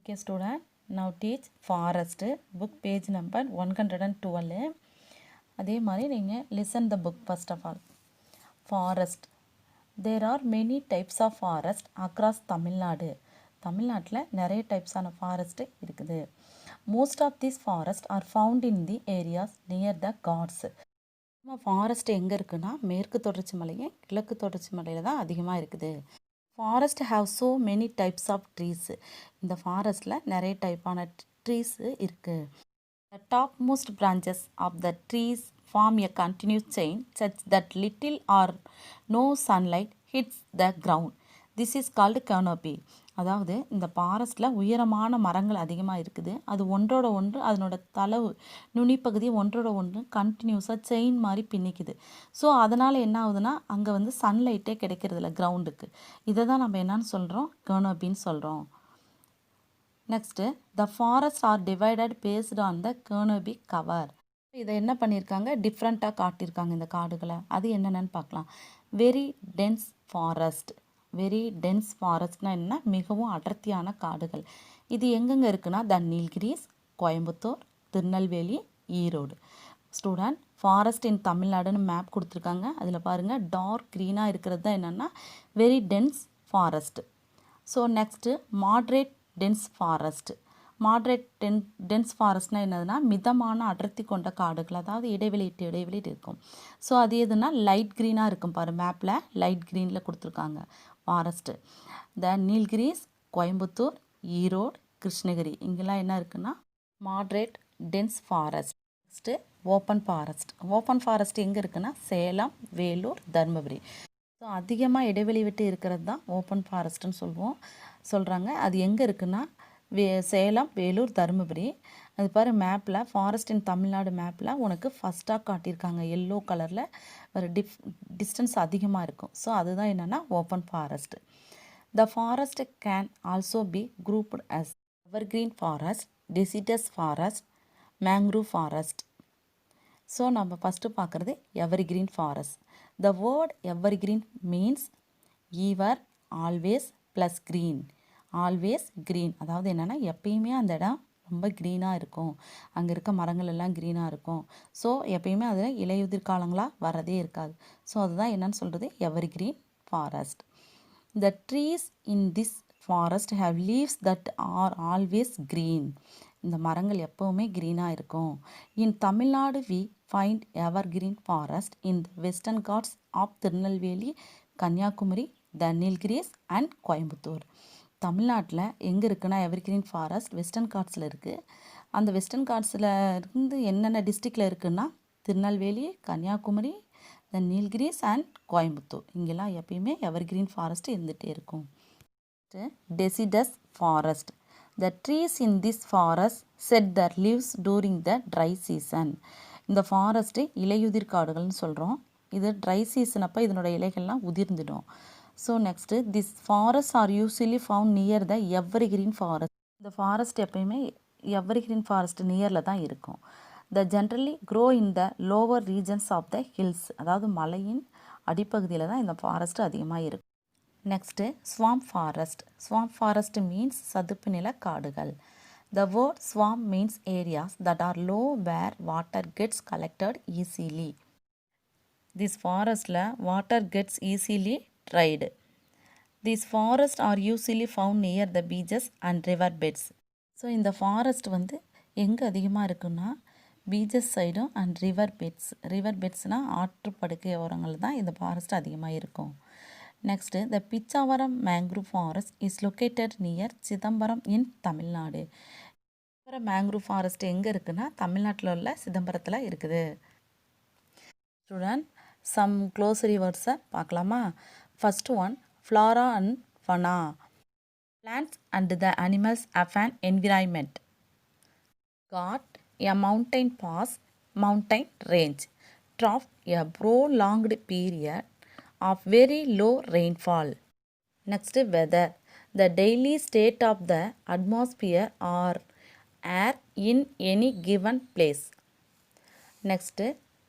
Okay student, now teach forest book page number 112. அதே மாதிரி நீங்கள் listen the book first of all. Forest. There are many types of forest across Tamil Nadu. தமிழ்நாட்டில் நிறைய டைப்ஸான forest இருக்குது. Most of these forests are found in the areas near the Ghats. நம்ம forest எங்கே இருக்குன்னா மேற்கு தொடர்ச்சி மலையும் கிழக்கு தொடர்ச்சி மலையில் தான் அதிகமாக இருக்குது. Forest have so many types of trees. இந்த ஃபாரஸ்ட்டில் நிறைய டைப்பான ட்ரீஸு இருக்குது. The top most branches of the trees form a continuous chain such that little or no sunlight hits the ground. This is called canopy. அதாவது இந்த ஃபாரஸ்ட்டில் உயரமான மரங்கள் அதிகமாக இருக்குது. அது ஒன்றோட ஒன்று அதனோட தளவு நுனிப்பகுதி ஒன்றோட ஒன்று கண்டினியூஸாக செயின் மாதிரி பின்னிக்குது. ஸோ அதனால் என்ன ஆகுதுன்னா அங்கே வந்து சன்லைட்டே கிடைக்கிறதில்ல கிரவுண்டுக்கு. இதை தான் நம்ம என்னன்னு சொல்கிறோம், canopyன்னு சொல்கிறோம். Next the forest are divided based on the canopy cover. இதை என்ன பண்ணியிருக்காங்க, டிஃப்ரெண்ட்டாக காட்டியிருக்காங்க இந்த காடுகளை. அது என்னென்னு பார்க்கலாம். Very dense forest. Very dense ஃபாரஸ்ட்னால் என்ன, மிகவும் அடர்த்தியான காடுகள். இது எங்கெங்கே இருக்குன்னா the Nilgiris, Coimbatore, Tirunelveli, Erode. Student, forest in தமிழ்நாடுன்னு மேப் கொடுத்துருக்காங்க. அதில் பாருங்கள் டார்க் க்ரீனாக இருக்கிறது தான் என்னென்னா very dense forest. So next moderate dense forest. Moderate dense ஃபாரஸ்ட்னால் என்னதுன்னா மிதமான அடர்த்தி கொண்ட காடுகள், அதாவது இடைவெளி இருக்கும். ஸோ அது எதுனா லைட் க்ரீனாக இருக்கும் பாரு, மேப்பில் லைட் க்ரீனில் கொடுத்துருக்காங்க ஃபாரஸ்ட்டு. த நீல்கிரிஸ், கோயம்புத்தூர், ஈரோடு, கிருஷ்ணகிரி இங்கெல்லாம் என்ன இருக்குன்னா moderate dense forest. Next open forest. Open forest எங்கே இருக்குன்னா சேலம், வேலூர், தருமபுரி. ஸோ அதிகமாக இடைவெளி விட்டு இருக்கிறது தான் ஓப்பன் ஃபாரஸ்ட்டுன்னு சொல்கிறாங்க. அது எங்கே இருக்குன்னா சேலம், வேலூர், தருமபுரி. அது பாரு மேப்பில் ஃபாரஸ்ட் இன் தமிழ்நாடு மேப்பில் உனக்கு ஃபஸ்ட்டாக காட்டியிருக்காங்க எல்லோ கலரில். ஒரு டிஸ்டன்ஸ் அதிகமாக இருக்கும். ஸோ அதுதான் என்னென்னா open forest. The forest can also be grouped as evergreen forest, deciduous forest, mangrove forest. So நம்ம ஃபஸ்ட்டு பார்க்குறது evergreen forest. The word evergreen means ever, always plus green. Always green அதாவது என்னென்னா எப்பயுமே அந்த இடம் ரொம்ப க்ரீனாக இருக்கும், அங்கே இருக்க மரங்கள் எல்லாம் க்ரீனாக இருக்கும். ஸோ எப்பயுமே அதில் இலையுதிர் காலங்களாக வரதே இருக்காது. ஸோ அதுதான் என்னன்னு சொல்கிறது evergreen forest. The trees in this forest have leaves that are always green. இந்த மரங்கள் எப்போவுமே க்ரீனாக இருக்கும். In Tamil Nadu we find evergreen forest in the Western Ghats of Tirunelveli, Kanyakumari, the Nilgiris and Coimbatore. தமிழ்நாட்டில் எங்கே இருக்குன்னா எவர்கிரீன் ஃபாரஸ்ட் வெஸ்டர்ன் காட்ஸில் இருக்குது. அந்த வெஸ்டர்ன் காட்ஸில் இருந்து என்னென்ன டிஸ்ட்ரிக்டில் இருக்குன்னா திருநெல்வேலி, கன்னியாகுமரி, த நீல்கிரிஸ் அண்ட் கோயம்புத்தூர். இங்கெல்லாம் எப்பயுமே எவர்கிரீன் ஃபாரஸ்ட் இருந்துகிட்டே இருக்கும். Deciduous forest. The trees in this forest shed their leaves during the dry season. இந்த ஃபாரஸ்ட்டு இலையுதிர் காடுகள்னு சொல்கிறோம். இது ட்ரை சீசன் அப்போ இதனோட இலைகள்லாம் உதிர்ந்துடும். So next this forest are usually found near the evergreen forest. இந்த ஃபாரஸ்ட் எப்பயுமே எவர்கிரீன் ஃபாரஸ்ட் நியரில் தான் இருக்கும். The generally grow in the lower regions of the hills. அதாவது மலையின் அடிப்பகுதியில் தான் இந்த ஃபாரஸ்ட் அதிகமாக இருக்கும். Next swamp forest. Swamp forest means சதுப்பு நில காடுகள். The word swamp means areas that are low where water gets collected easily. This ஃபாரஸ்ட்டில் water gets easily dried. These forests are usually found near the beaches and river beds. So இந்த forest வந்து எங்கே அதிகமாக இருக்குன்னா beaches சைடும் and river பெட்ஸ்னால் ஆற்றுப்படுக்கை ஓரங்கள் தான் இந்த forest அதிகமாக இருக்கும். Next the Pichavaram mangrove forest is located near Chidambaram in Tamil Nadu. Chidambaram mangrove forest எங்கே இருக்குன்னா தமிழ்நாட்டில் உள்ள சிதம்பரத்தில் இருக்குது. ஸ்டூடெண்ட், சம் க்ளோசரி வேர்ட்ஸை பார்க்கலாமா? First one, flora and fauna. Plants and the animals of an environment. Got a mountain pass, mountain range. Trough, a prolonged period of very low rainfall. Next, weather. The daily state of the atmosphere or air in any given place. Next,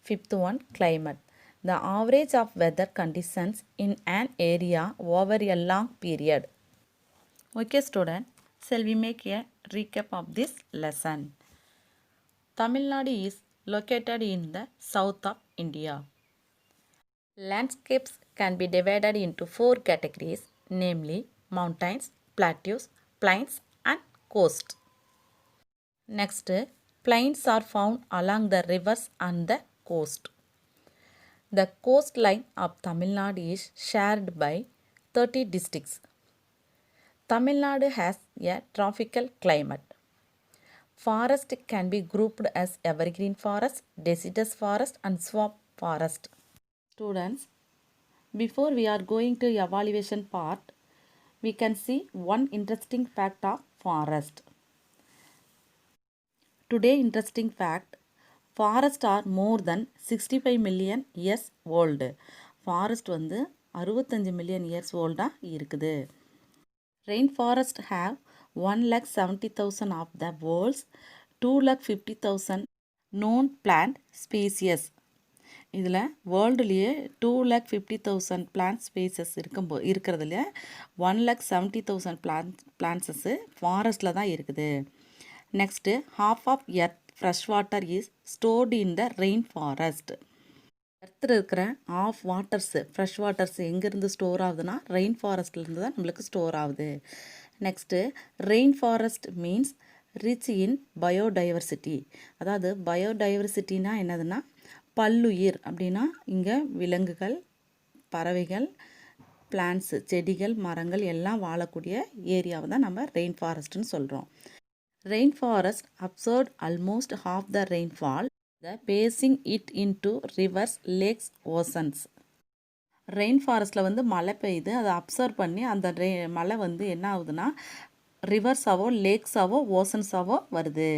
fifth one, climate. The average of weather conditions in an area over a long period. Okay student, Shall we make a recap of this lesson? Tamil Nadu is located in the south of India. Landscapes can be divided into four categories, namely mountains, plateaus, plains, and coast. Next, plains are found along the rivers and the coast. The coastline of Tamil Nadu is shared by 30 districts. Tamil Nadu has a tropical climate. Forest can be grouped as evergreen forest, deciduous forest, and swamp forest. Students, before we are going to evaluation part, we can see one interesting fact of forest. Today interesting fact, forests are more than 65 million years old. Forest வந்து 65 million years old இருக்குது. Rainforest have 1,70,000 of the world's 2,50,000 known plant species. இதில் வேர்ல்டுலேயே 2,50,000 plant species இருக்கிறதுல 1,70,000 பிளான்ட்ஸஸ்ஸு ஃபாரஸ்டில் தான் இருக்குது. Next half of earth fresh water is stored in the rainforest. எர்த்தில் இருக்கிற of waters fresh waters எங்கேருந்து store ஆகுதுன்னா rain ஃபாரஸ்ட்லேருந்து தான் நம்மளுக்கு ஸ்டோர் ஆகுது. Next rain forest means rich in biodiversity. அதாவது பயோடைவர்சிட்டினா என்னதுன்னா பல்லுயிர் அப்படின்னா இங்கே விலங்குகள், பறவைகள், பிளான்ட்ஸு, செடிகள், மரங்கள் எல்லாம் வாழக்கூடிய ஏரியாவை தான் நம்ம ரெயின் ஃபாரஸ்ட்னு சொல்கிறோம். Rain forest absorb almost half the rainfall, basing it into rivers, lakes, oceans. Rain ஃபாரஸ்ட்டில் வந்து மழை பெய்யுது, அதை அப்சர்வ் பண்ணி அந்த மழை வந்து என்ன ஆகுதுன்னா ரிவர்ஸாவோ, லேக்ஸாவோ, ஓசன்ஸாவோ வருது.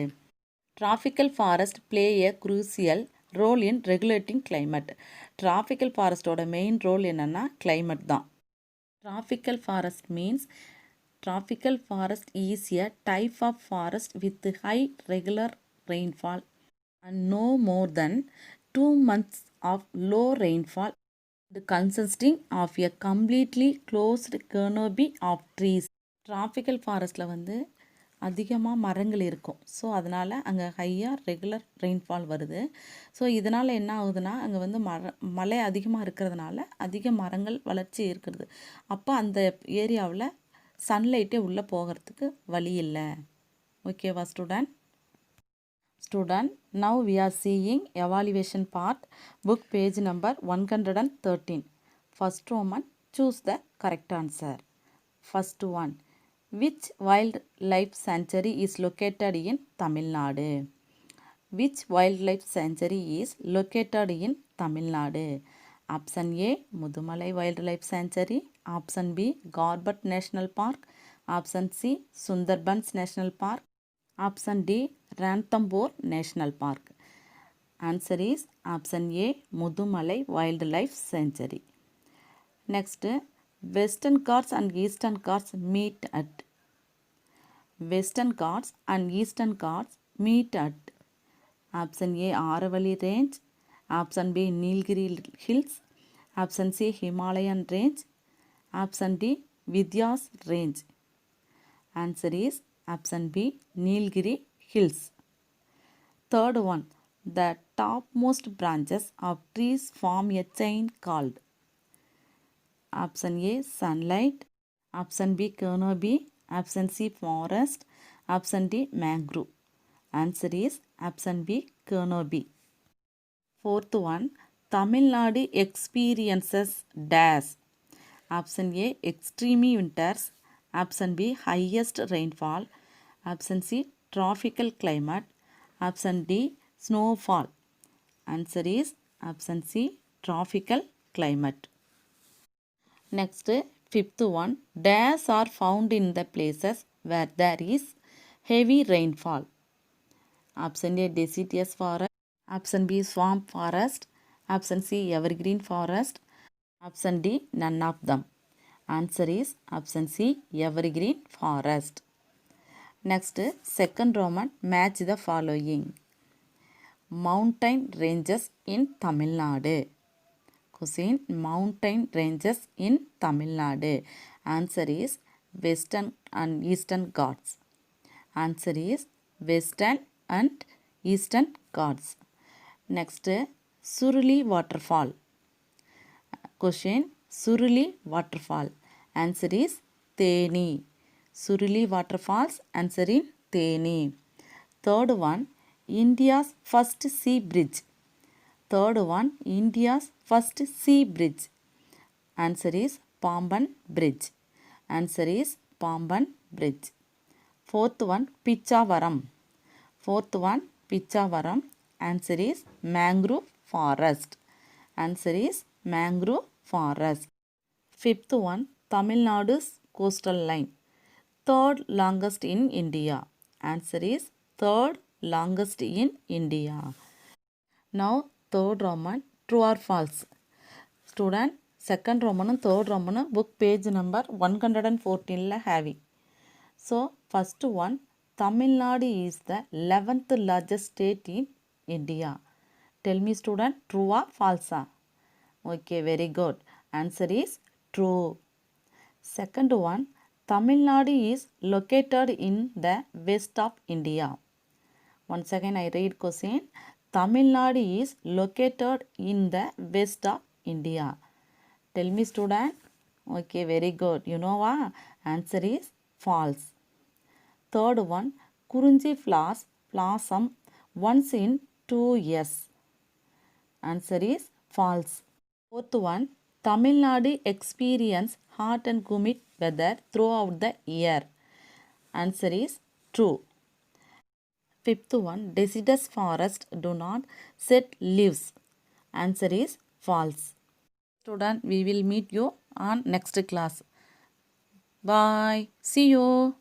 Tropical forest play a crucial role in regulating climate. Tropical ஃபாரஸ்ட்டோட மெயின் ரோல் என்னென்னா கிளைமேட் தான். Tropical forest means tropical forest is a type of forest with high regular rainfall and no more than 2 months of low rainfall, consisting of a completely closed canopy of trees. Tropical forestல வந்து அதிகமாக மரங்கள் இருக்கும். So அதனால் அங்கே ஹையாக regular rainfall வருது. So இதனால் என்ன ஆகுதுன்னா அங்கே வந்து மழை அதிகமாக இருக்கிறதுனால அதிக மரங்கள் வளர்ச்சி இருக்கிறது. அப்போ அந்த ஏரியாவில் சன்லைட்டே உள்ளே போகிறதுக்கு வழி இல்லை. ஓகேவா student? Now we are seeing evaluation part, book page number 113. First Roman, choose the correct answer. First one, which wild life sanctuary is located in Tamil Nadu? Which wild life sanctuary is located in Tamil Nadu? Option A Mudumalai wild life sanctuary, option B Corbett national park, option C Sundarbans national park, option D Ranthambore national park. Answer is option A Mudumalai wild life sanctuary. Next, western Ghats and Eastern Ghats meet at. Western Ghats and Eastern Ghats meet at. Option A Aravalli range, option B Nilgiri hills, option C Himalayan range, option D Vindhyas range. Answer is option B Nilgiri hills. Third one, the top most branches of trees form a chain called. Option A sunlight, option B canopy, option C forest, option D mangrove. Answer is option B canopy. Fourth one, Tamil Nadu experiences dash. Option A extreme winters, option B highest rainfall, option C tropical climate, option D snowfall. Answer is option C tropical climate. Next, fifth one, dash are found in the places where there is heavy rainfall. Option A deciduous forest, option B swamp forest, option C evergreen forest, option D none of them. Answer is option C evergreen forest. Next, second Roman, match the following. Mountain ranges in Tamil Nadu. Question, mountain ranges in Tamil Nadu. Answer is western and Eastern Ghats? Answer is Western and Eastern Ghats. Next, Suruli waterfall. Question, Suruli waterfall. Answer is Theni. Suruli waterfalls, answer in Theni. Third one, India's first sea bridge. Third one, India's first sea bridge. Answer is Pamban Bridge. Answer is Pamban Bridge. Fourth one, Pichavaram. Fourth one, Pichavaram. Answer is mangrove forest. Answer is mangrove forest. Fifth one, Tamil Nadu's coastal line. Third longest in India. Answer is third longest in India. Now third Roman, true or false? Student, second Roman and third Roman book page number 114 la heavy. So first one, Tamil Nadu is the 11th largest state in India. Tell me student, true or false? Okay, very good. Answer is true. Second one, Tamil Nadu is located in the west of India. Once again I read question. Tamil Nadu is located in the west of India. Tell me student. Okay, very good. You know what? Answer is false. Third one, Kurunji flowers blossom once in 2 years. Answer is false. Fourth one, Tamil Nadu experience hot and humid weather throughout the year. Answer is true. Fifth one, deciduous forest do not set leaves. Answer is false. Student, we will meet you on next class. Bye. See you.